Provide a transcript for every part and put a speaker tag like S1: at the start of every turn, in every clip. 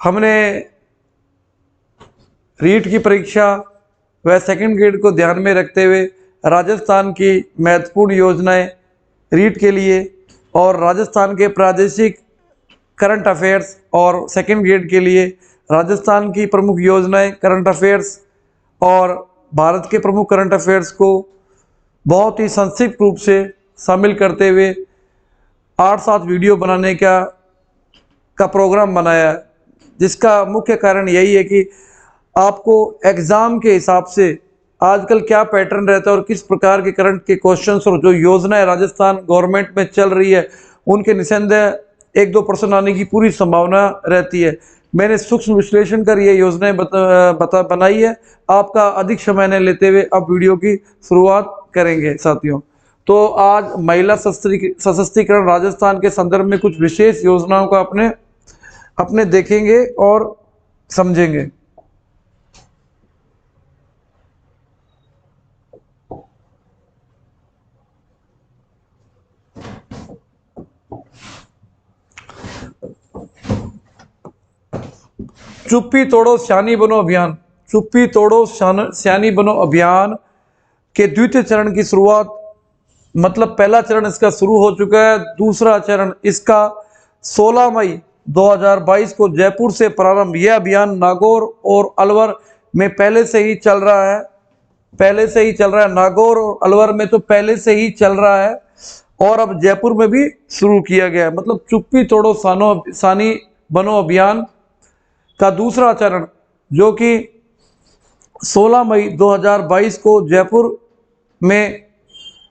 S1: हमने रीट की परीक्षा व सेकंड ग्रेड को ध्यान में रखते हुए राजस्थान की महत्वपूर्ण योजनाएं रीट के लिए और राजस्थान के प्रादेशिक करंट अफेयर्स और सेकंड ग्रेड के लिए राजस्थान की प्रमुख योजनाएं करंट अफेयर्स और भारत के प्रमुख करंट अफेयर्स को बहुत ही संक्षिप्त रूप से शामिल करते हुए 8-7 वीडियो बनाने का प्रोग्राम बनाया है, जिसका मुख्य कारण यही है कि आपको एग्ज़ाम के हिसाब से आजकल क्या पैटर्न रहता है और किस प्रकार के करंट के क्वेश्चंस और जो योजनाएं राजस्थान गवर्नमेंट में चल रही है उनके निसंदेह 1-2% आने की पूरी संभावना रहती है। मैंने सूक्ष्म विश्लेषण कर ये योजनाएं बनाई है। आपका अधिक समय न लेते हुए अब वीडियो की शुरुआत करेंगे साथियों। तो आज महिला सशक्तिकरण राजस्थान के संदर्भ में कुछ विशेष योजनाओं को अपने देखेंगे और समझेंगे। चुप्पी तोड़ो स्यानी बनो अभियान, चुप्पी तोड़ो स्यानी बनो अभियान के द्वितीय चरण की शुरुआत, मतलब पहला चरण इसका शुरू हो चुका है। दूसरा चरण इसका 16 मई 2022 को जयपुर से प्रारंभ। यह अभियान नागौर और अलवर में पहले से ही चल रहा है, नागौर और अलवर में तो पहले से ही चल रहा है और अब जयपुर में भी शुरू किया गया है। मतलब चुप्पी तोड़ो स्यानी बनो अभियान का दूसरा चरण जो कि 16 मई 2022 को जयपुर में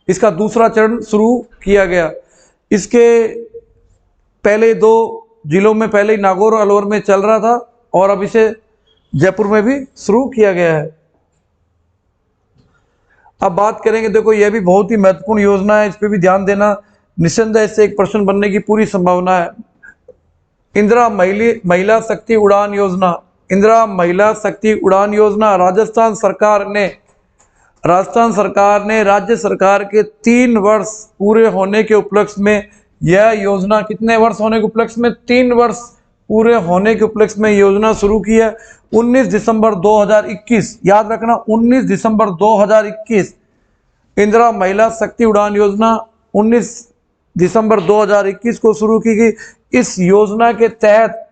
S1: इसका दूसरा चरण शुरू किया गया। इसके पहले 2 जिलों में पहले ही नागौर और अलवर में चल रहा था और अब इसे जयपुर में भी शुरू किया गया है। अब बात करेंगे, देखो यह भी बहुत ही महत्वपूर्ण योजना है, इस पर भी ध्यान देना। निस्संदेह इससे एक प्रश्न बनने की पूरी संभावना है। इंदिरा महिला शक्ति उड़ान योजना, इंदिरा महिला शक्ति उड़ान योजना राजस्थान सरकार ने राज्य सरकार के 3 वर्ष पूरे होने के उपलक्ष्य में यह योजना, कितने वर्ष होने के उपलक्ष्य में, 3 वर्ष पूरे होने के उपलक्ष्य में योजना शुरू की है। 19 दिसंबर 2021, याद रखना 19 दिसंबर 2021 इंदिरा महिला शक्ति उड़ान योजना 19 दिसंबर 2021 को शुरू की गई। इस योजना के तहत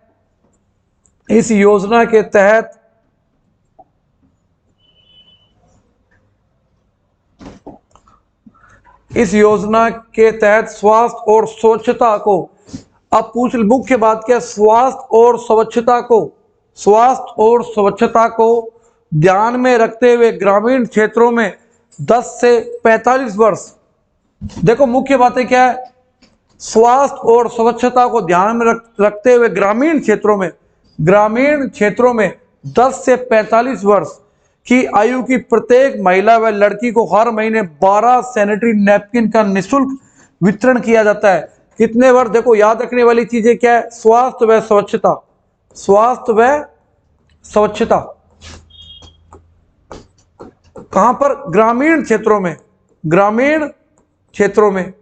S1: स्वास्थ्य और स्वच्छता को, अब मुख्य बात क्या है, स्वास्थ्य और स्वच्छता को ध्यान में रखते हुए ग्रामीण क्षेत्रों में 10 से 45 वर्ष, देखो मुख्य बातें क्या है, स्वास्थ्य और स्वच्छता को ध्यान में रखते हुए ग्रामीण क्षेत्रों में 10 से 45 वर्ष की आयु की प्रत्येक महिला व लड़की को हर महीने 12 सैनिटरी नैपकिन का निःशुल्क वितरण किया जाता है। कितने वर्ष, देखो याद रखने वाली चीजें क्या है, स्वास्थ्य व स्वच्छता, कहां पर, ग्रामीण क्षेत्रों में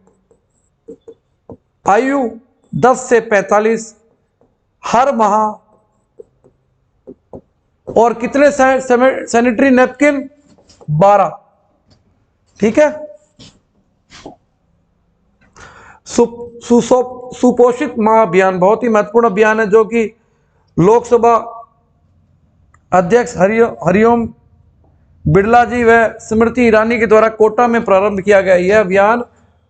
S1: आयु 10 से 45 हर माह, और कितने सैनिटरी नैपकिन, 12, ठीक है। सुपोषित माह अभियान बहुत ही महत्वपूर्ण अभियान है जो कि लोकसभा अध्यक्ष हरिओम बिड़ला जी व स्मृति ईरानी के द्वारा कोटा में प्रारंभ किया गया। यह अभियान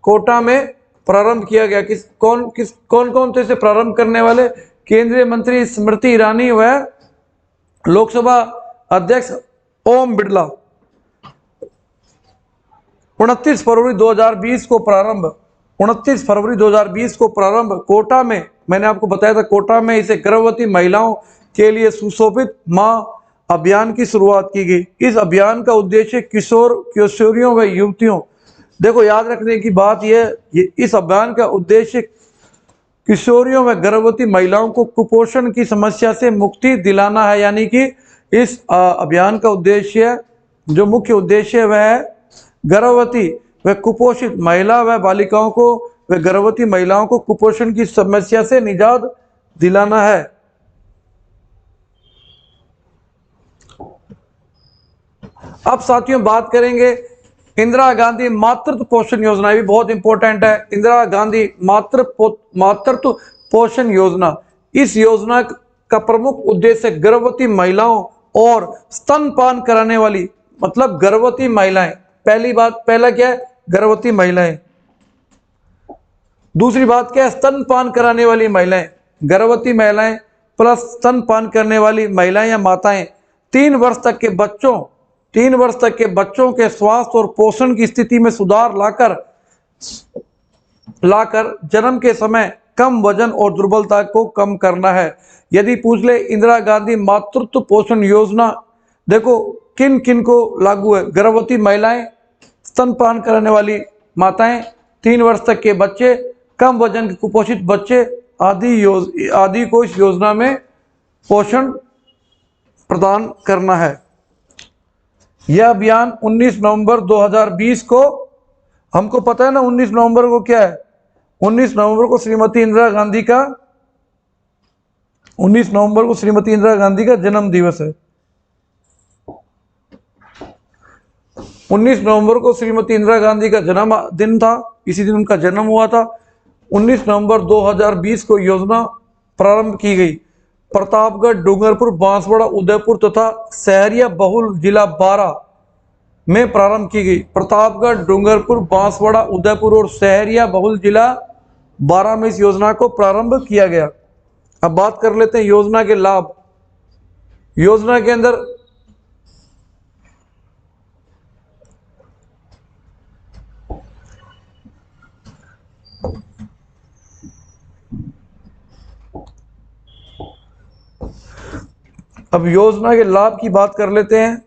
S1: कोटा में प्रारंभ किया गया। कौन थे इसे प्रारंभ करने वाले, केंद्रीय मंत्री स्मृति ईरानी व लोकसभा अध्यक्ष ओम बिड़ला। 29 फरवरी 2020 को प्रारंभ कोटा में, मैंने आपको बताया था कोटा में इसे गर्भवती महिलाओं के लिए सुशोभित मां अभियान की शुरुआत की गई। इस अभियान का उद्देश्य किशोरियों व युवतियों, देखो याद रखने की बात यह, इस अभियान का उद्देश्य किशोरियों व गर्भवती महिलाओं को कुपोषण की समस्या से मुक्ति दिलाना है। यानी कि इस अभियान का उद्देश्य, जो मुख्य उद्देश्य है वह है गर्भवती व कुपोषित महिला व बालिकाओं को व गर्भवती महिलाओं को कुपोषण की समस्या से निजात दिलाना है। अब साथियों बात करेंगे इंदिरा गांधी मातृत्व पोषण योजना, भी बहुत इंपॉर्टेंट है। इंदिरा गांधी मातृत्व पोषण योजना, इस योजना का प्रमुख उद्देश्य गर्भवती महिलाओं और स्तनपान कराने वाली, मतलब गर्भवती महिलाएं, पहला क्या है, गर्भवती महिलाएं। दूसरी बात क्या है, स्तनपान कराने वाली महिलाएं, गर्भवती महिलाएं प्लस स्तनपान करने वाली महिलाएं या माताएं 3 वर्ष तक के बच्चों के स्वास्थ्य और पोषण की स्थिति में सुधार लाकर जन्म के समय कम वजन और दुर्बलता को कम करना है। यदि पूछ ले इंदिरा गांधी मातृत्व पोषण योजना देखो किन किन को लागू है, गर्भवती महिलाएं, स्तनपान कराने वाली माताएं, 3 वर्ष तक के बच्चे, कम वजन के कुपोषित बच्चे आदि को इस योजना में पोषण प्रदान करना है। यह अभियान 19 नवंबर 2020 को, हमको पता है ना 19 नवंबर को क्या है, 19 नवंबर को श्रीमती इंदिरा गांधी का जन्म दिवस है। 19 नवंबर को श्रीमती इंदिरा गांधी का जन्म दिन था, इसी दिन उनका जन्म हुआ था। 19 नवंबर 2020 को योजना प्रारंभ की गई। प्रतापगढ़, डूंगरपुर, बांसवाड़ा, उदयपुर तथा सहरिया बहुल जिला 12 में प्रारंभ की गई। प्रतापगढ़, डूंगरपुर, बांसवाड़ा, उदयपुर और सहरिया बहुल जिला 12 में इस योजना को प्रारंभ किया गया। अब बात कर लेते हैं योजना के लाभ। योजना के अंदर लाभ की बात कर लेते हैं।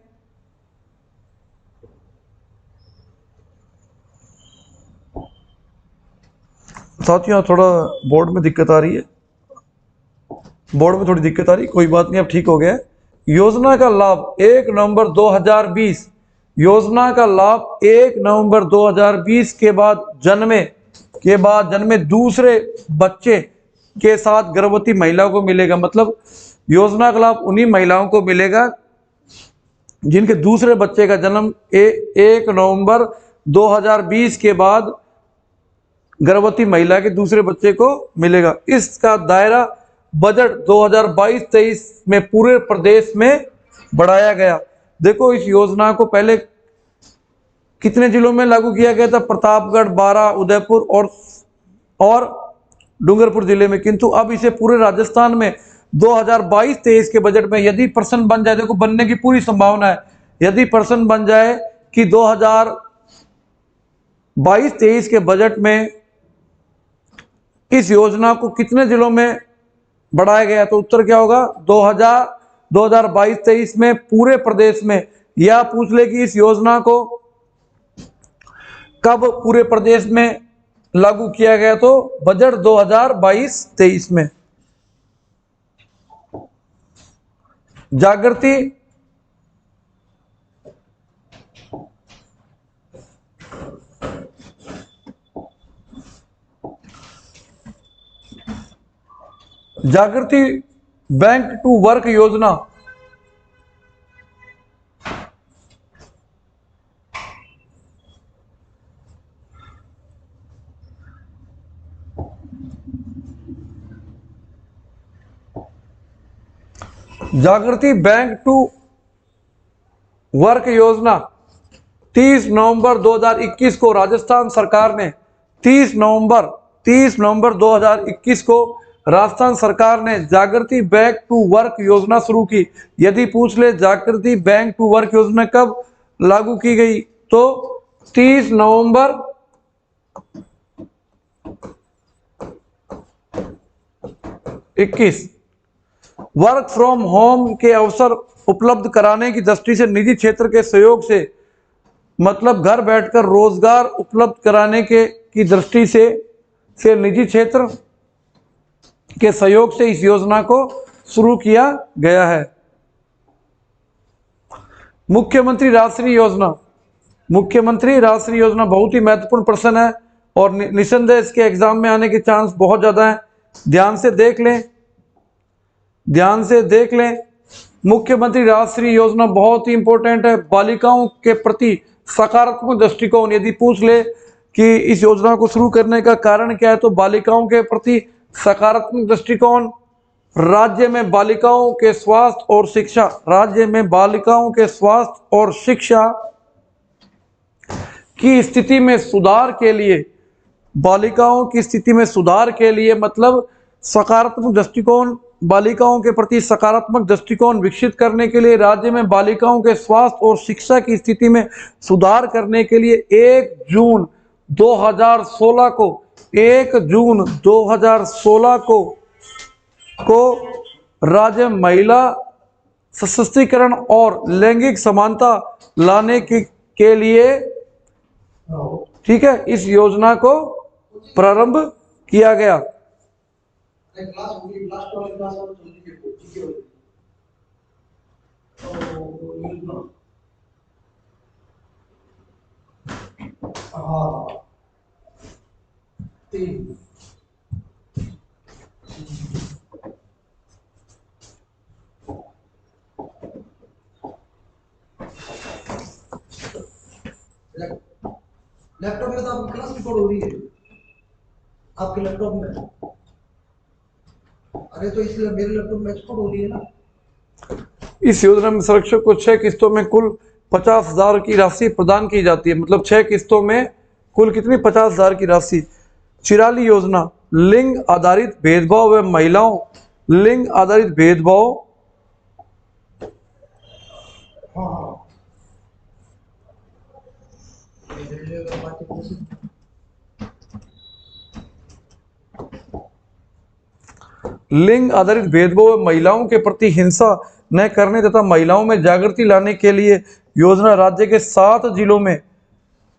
S1: साथियों थोड़ा बोर्ड में दिक्कत आ रही है, कोई बात नहीं, अब ठीक हो गया है। योजना का लाभ 1 नवंबर 2020, योजना का लाभ 1 नवंबर 2020 के बाद जन्मे दूसरे बच्चे के साथ गर्भवती महिलाओं को मिलेगा। मतलब योजना का लाभ उन्हीं महिलाओं को मिलेगा जिनके दूसरे बच्चे का जन्म 1 नवंबर 2020 के बाद गर्भवती महिला के दूसरे बच्चे को मिलेगा। इसका दायरा बजट 2022-23 में पूरे प्रदेश में बढ़ाया गया। देखो इस योजना को पहले कितने जिलों में लागू किया गया था, प्रतापगढ़, बारां, उदयपुर और डूंगरपुर जिले में, किंतु अब इसे पूरे राजस्थान में 2022-23 के बजट में यदि पर्सन बन जाए, देखो बनने की पूरी संभावना है, यदि पर्सन बन जाए कि 2022-23 के बजट में इस योजना को कितने जिलों में बढ़ाया गया, तो उत्तर क्या होगा 2022-23 में पूरे प्रदेश में। या पूछ ले कि इस योजना को कब पूरे प्रदेश में लागू किया गया, तो बजट 2022-23 में। जागृति बैंक टू वर्क योजना, जागृति बैंक टू वर्क योजना 30 नवंबर 2021 को राजस्थान सरकार ने 30 नवंबर 2021 को राजस्थान सरकार ने जागृति बैंक टू वर्क योजना शुरू की। यदि पूछ ले जागृति बैंक टू वर्क योजना कब लागू की गई, तो 30 नवंबर 2021। वर्क फ्रॉम होम के अवसर उपलब्ध कराने की दृष्टि से निजी क्षेत्र के सहयोग से, मतलब घर बैठकर रोजगार उपलब्ध कराने की दृष्टि से निजी क्षेत्र के सहयोग से इस योजना को शुरू किया गया है। मुख्यमंत्री राष्ट्रीय योजना बहुत ही महत्वपूर्ण प्रश्न है और निसंदेह इसके एग्जाम में आने के चांस बहुत ज्यादा है। ध्यान से देख लें मुख्यमंत्री राष्ट्रीय योजना बहुत ही इंपॉर्टेंट है। बालिकाओं के प्रति सकारात्मक दृष्टिकोण, यदि पूछ ले कि इस योजना को शुरू करने का कारण क्या है, तो बालिकाओं के प्रति सकारात्मक दृष्टिकोण, राज्य में बालिकाओं के स्वास्थ्य और शिक्षा, राज्य में बालिकाओं के स्वास्थ्य और शिक्षा की स्थिति में सुधार के लिए, बालिकाओं की स्थिति में सुधार के लिए मतलब सकारात्मक दृष्टिकोण, बालिकाओं के प्रति सकारात्मक दृष्टिकोण विकसित करने के लिए, राज्य में बालिकाओं के स्वास्थ्य और शिक्षा की स्थिति में सुधार करने के लिए 1 जून 2016 को 1 जून 2016 को राज्य महिला सशक्तिकरण और लैंगिक समानता लाने के लिए, ठीक है, इस योजना को प्रारंभ किया गया।
S2: लैपटॉप में तो आपकी क्लास रिकॉर्ड हो रही है आपके लैपटॉप में। अरे तो इसलिए मेरे लैपटॉप में रिकॉर्ड हो रही है ना।
S1: इस योजना में संरक्षक को 6 किस्तों में कुल 50,000 की राशि प्रदान की जाती है। मतलब 6 किस्तों में कुल कितनी? 50,000 की राशि। चिराली योजना, लिंग आधारित भेदभाव व महिलाओं, लिंग आधारित भेदभाव, लिंग आधारित भेदभाव व महिलाओं के प्रति हिंसा न करने तथा महिलाओं में जागृति लाने के लिए योजना राज्य के 7 जिलों में,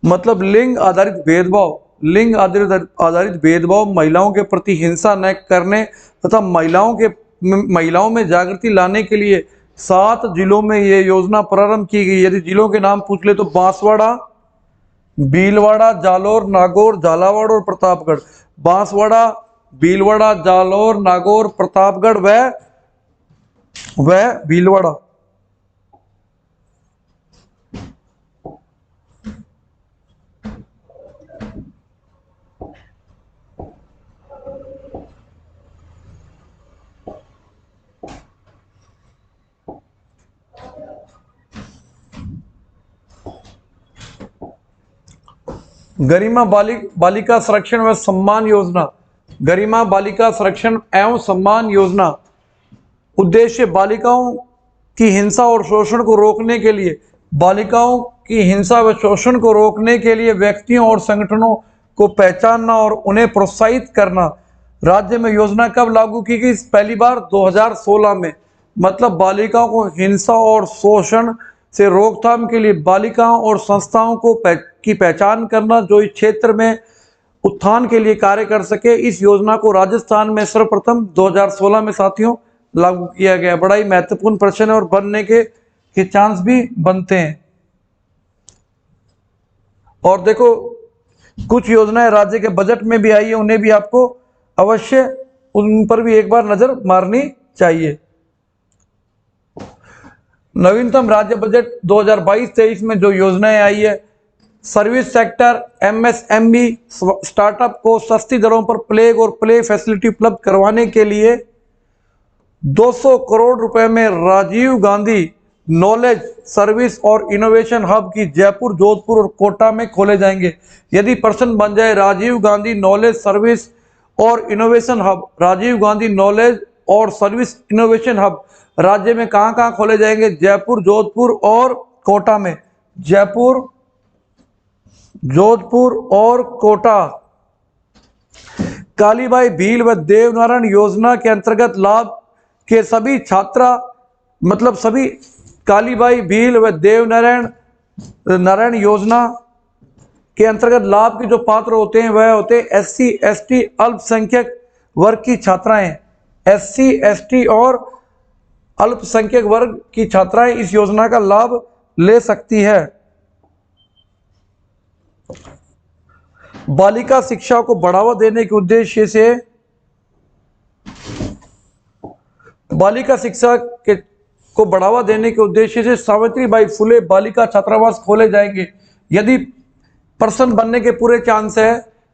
S1: मतलब लिंग आधारित भेदभाव, लिंग आधारित भेदभाव, महिलाओं के प्रति हिंसा न करने तथा महिलाओं में जागृति लाने के लिए 7 जिलों में यह योजना प्रारंभ की गई। यदि जिलों के नाम पूछ ले तो बांसवाड़ा, भीलवाड़ा, जालोर, नागौर, झालावाड़ और प्रतापगढ़। बांसवाड़ा, भीलवाड़ा, जालोर, नागौर, प्रतापगढ़ व भीलवाड़ा। गरिमा बालिका संरक्षण व सम्मान योजना, गरिमा बालिका संरक्षण एवं सम्मान योजना उद्देश्य बालिकाओं की हिंसा और शोषण को रोकने के लिए, बालिकाओं की हिंसा व शोषण को रोकने के लिए व्यक्तियों और संगठनों को पहचानना और उन्हें प्रोत्साहित करना। राज्य में योजना कब लागू की गई? पहली बार 2016 में। मतलब बालिकाओं को हिंसा और शोषण से रोकथाम के लिए बालिकाओं और संस्थाओं की पहचान करना जो इस क्षेत्र में उत्थान के लिए कार्य कर सके। इस योजना को राजस्थान में सर्वप्रथम 2016 में साथियों लागू किया गया। बड़ा ही महत्वपूर्ण प्रश्न है और बनने के चांस भी बनते हैं। और देखो कुछ योजनाएं राज्य के बजट में भी आई है, उन्हें भी आपको अवश्य उन पर भी एक बार नजर मारनी चाहिए। नवीनतम राज्य बजट 2022-23 में जो योजनाएं आई है, सर्विस सेक्टर, एमएसएमई, स्टार्टअप को सस्ती दरों पर प्लेग और प्ले फैसिलिटी उपलब्ध करवाने के लिए 200 करोड़ रुपए में राजीव गांधी नॉलेज सर्विस और इनोवेशन हब की जयपुर, जोधपुर और कोटा में खोले जाएंगे। यदि प्रश्न बन जाए राजीव गांधी नॉलेज सर्विस और innovation hub, Rajiv Gandhi knowledge और सर्विस इनोवेशन हब राज्य में कहां कहां खोले जाएंगे? जयपुर, जोधपुर और कोटा में। जयपुर, जोधपुर और कोटा। कालीबाई भील व देवनारायण योजना के अंतर्गत लाभ के सभी छात्रा, मतलब सभी कालीबाई भील व देवनारायण योजना के अंतर्गत लाभ के जो पात्र होते हैं वह होते हैं एससी, एसटी, अल्पसंख्यक वर्ग की छात्राएं। एससी, एसटी और अल्पसंख्यक वर्ग की छात्राएं इस योजना का लाभ ले सकती है। बालिका शिक्षा को बढ़ावा देने के उद्देश्य से बालिका शिक्षा के को बढ़ावा देने के उद्देश्य से सावित्रीबाई फुले बालिका छात्रावास खोले जाएंगे। यदि पर्सन बनने के पूरे चांस है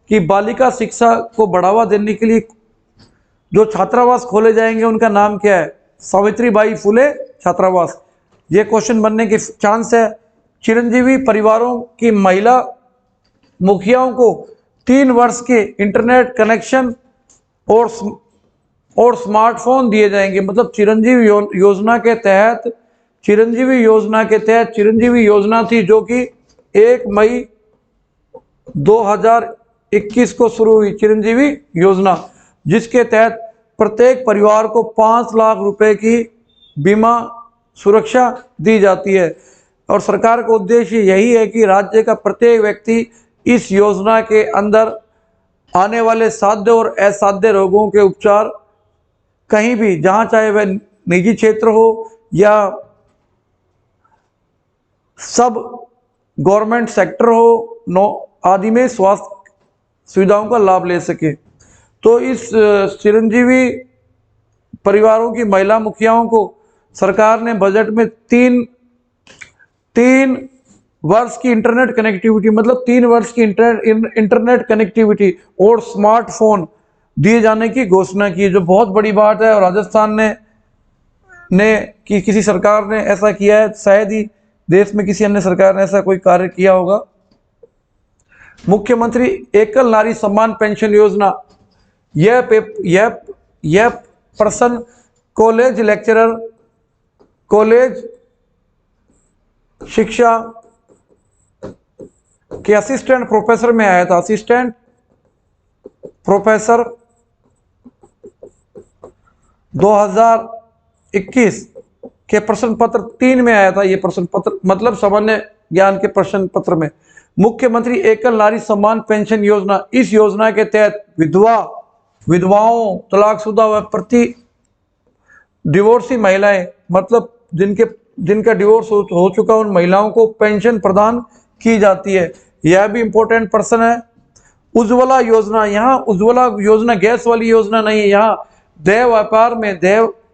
S1: कि बालिका शिक्षा को बढ़ावा देने के लिए जो छात्रावास खोले जाएंगे उनका नाम क्या है? सावित्रीबाई फुले छात्रावास। ये क्वेश्चन बनने के चांस है। चिरंजीवी परिवारों की महिला मुखियाओं को 3 वर्ष के इंटरनेट कनेक्शन और स्मार्टफोन दिए जाएंगे। मतलब चिरंजीवी योजना के तहत चिरंजीवी योजना थी जो कि 1 मई 2021 को शुरू हुई चिरंजीवी योजना, जिसके तहत प्रत्येक परिवार को 5 लाख रुपए की बीमा सुरक्षा दी जाती है। और सरकार का उद्देश्य यही है कि राज्य का प्रत्येक व्यक्ति इस योजना के अंदर आने वाले साध्य और असाध्य रोगों के उपचार कहीं भी, जहां चाहे वह निजी क्षेत्र हो या सब गवर्नमेंट सेक्टर हो, आदि में स्वास्थ्य सुविधाओं का लाभ ले सके। तो इस चिरंजीवी परिवारों की महिला मुखियाओं को सरकार ने बजट में तीन वर्ष की इंटरनेट कनेक्टिविटी, मतलब 3 वर्ष की इंटरनेट कनेक्टिविटी और स्मार्टफोन दिए जाने की घोषणा की, जो बहुत बड़ी बात है। और राजस्थान ने कि किसी सरकार ने ऐसा किया है, शायद ही देश में किसी अन्य सरकार ने ऐसा कोई कार्य किया होगा। मुख्यमंत्री एकल नारी सम्मान पेंशन योजना, यह पर्सन कॉलेज लेक्चरर, कॉलेज शिक्षा के असिस्टेंट प्रोफेसर में आया था। असिस्टेंट प्रोफेसर 2021 के प्रश्न पत्र 3 में आया था। ये प्रश्न पत्र मतलब सामान्य ज्ञान के प्रश्न पत्र में। मुख्यमंत्री एकल नारी सम्मान पेंशन योजना, इस योजना के तहत विधवाओं, तलाकशुदा व प्रति डिवोर्सी महिलाएं, मतलब जिनका डिवोर्स हो चुका उन महिलाओं को पेंशन प्रदान की जाती है। यह भी इंपॉर्टेंट पर्सन है। उज्ज्वला योजना, यहाँ उज्ज्वला योजना गैस वाली योजना नहीं है, यहाँ देह व्यापार में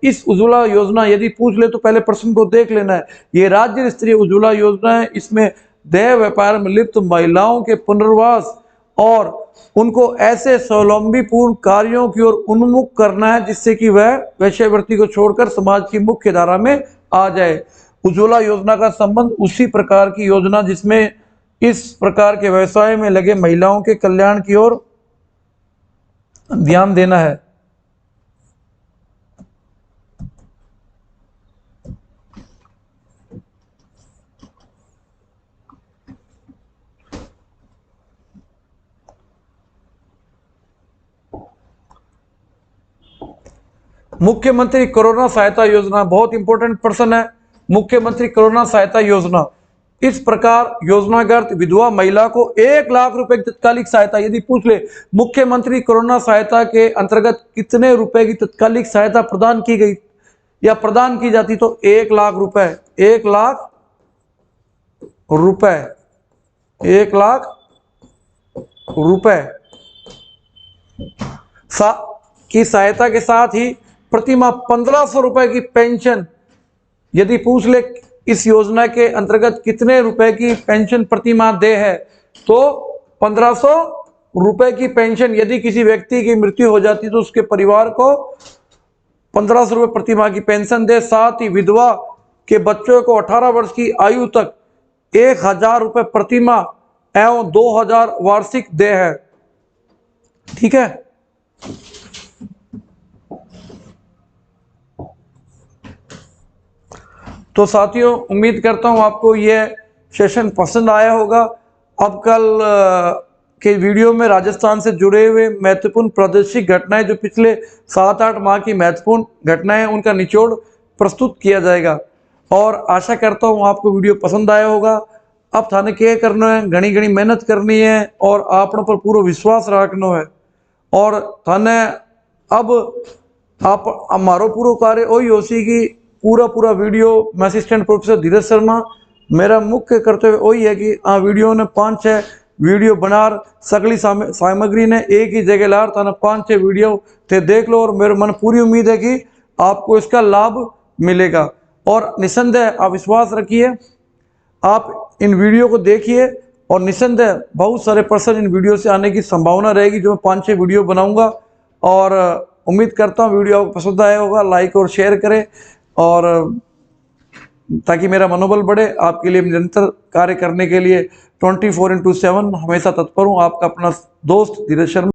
S1: इस उज्ज्वला योजना यदि पूछ ले तो पहले प्रश्न को देख लेना है। ये राज्य स्तरीय उज्ज्वला योजना है। इसमें देह व्यापार में लिप्त महिलाओं के पुनर्वास और उनको ऐसे स्वावलंबीपूर्ण कार्यों की ओर उन्मुख करना है जिससे कि वह वेश्यावृत्ति को छोड़कर समाज की मुख्य धारा में आ जाए। उज्ज्वला योजना का संबंध उसी प्रकार की योजना जिसमें इस प्रकार के व्यवसाय में लगे महिलाओं के कल्याण की ओर ध्यान देना है। मुख्यमंत्री कोरोना सहायता योजना, बहुत इंपॉर्टेंट पर्सन है। मुख्यमंत्री कोरोना सहायता योजना, इस प्रकार योजनागत विधवा महिला को 1 लाख रुपए की तत्कालिक सहायता, यदि पूछ ले मुख्यमंत्री कोरोना सहायता के अंतर्गत कितने रुपए की तत्कालिक सहायता प्रदान की गई या प्रदान की जाती, तो 1 लाख रुपए, 1 लाख रुपए, 1 लाख रुपए की सहायता के साथ ही प्रतिमाह 1500 रुपए की पेंशन। यदि पूछ ले इस योजना के अंतर्गत कितने रुपए की पेंशन प्रतिमाह दे है, तो 1500 रुपए की पेंशन। यदि किसी व्यक्ति की मृत्यु हो जाती तो उसके परिवार को 1500 रुपए प्रतिमाह की पेंशन दे। साथ ही विधवा के बच्चों को 18 वर्ष की आयु तक 1000 रुपए प्रतिमाह एवं 2000 वार्षिक दे है। ठीक है। तो साथियों, उम्मीद करता हूं आपको यह सेशन पसंद आया होगा। अब कल के वीडियो में राजस्थान से जुड़े हुए महत्वपूर्ण प्रादेशिक घटनाएं, जो पिछले 7-8 माह की महत्वपूर्ण घटनाएं, उनका निचोड़ प्रस्तुत किया जाएगा। और आशा करता हूं आपको वीडियो पसंद आया होगा। अब थाने क्या करना है, घनी मेहनत करनी है और आपनों पर पूरा विश्वास रखना है। और थाने अब आप हमारो पूरा कार्य वही हो सी कि पूरा वीडियो मैं असिस्टेंट प्रोफेसर धीरज शर्मा, मेरा मुख्य कर्तव्य वही है कि वीडियो ने 5-6 वीडियो बनार सगली सामग्री ने एक ही जगह लार था ना 5-6 वीडियो थे देख लो। और मेरे मन पूरी उम्मीद है कि आपको इसका लाभ मिलेगा। और निसंदेह आप विश्वास रखिए, आप इन वीडियो को देखिए और निसंदेह बहुत सारे पर्सन इन वीडियो से आने की संभावना रहेगी, जो मैं 5-6 वीडियो बनाऊंगा। और उम्मीद करता हूँ वीडियो आपको पसंद आया होगा। लाइक और शेयर करें, और ताकि मेरा मनोबल बढ़े। आपके लिए निरंतर कार्य करने के लिए 24/7 हमेशा तत्पर हूँ। आपका अपना दोस्त धीरज शर्मा।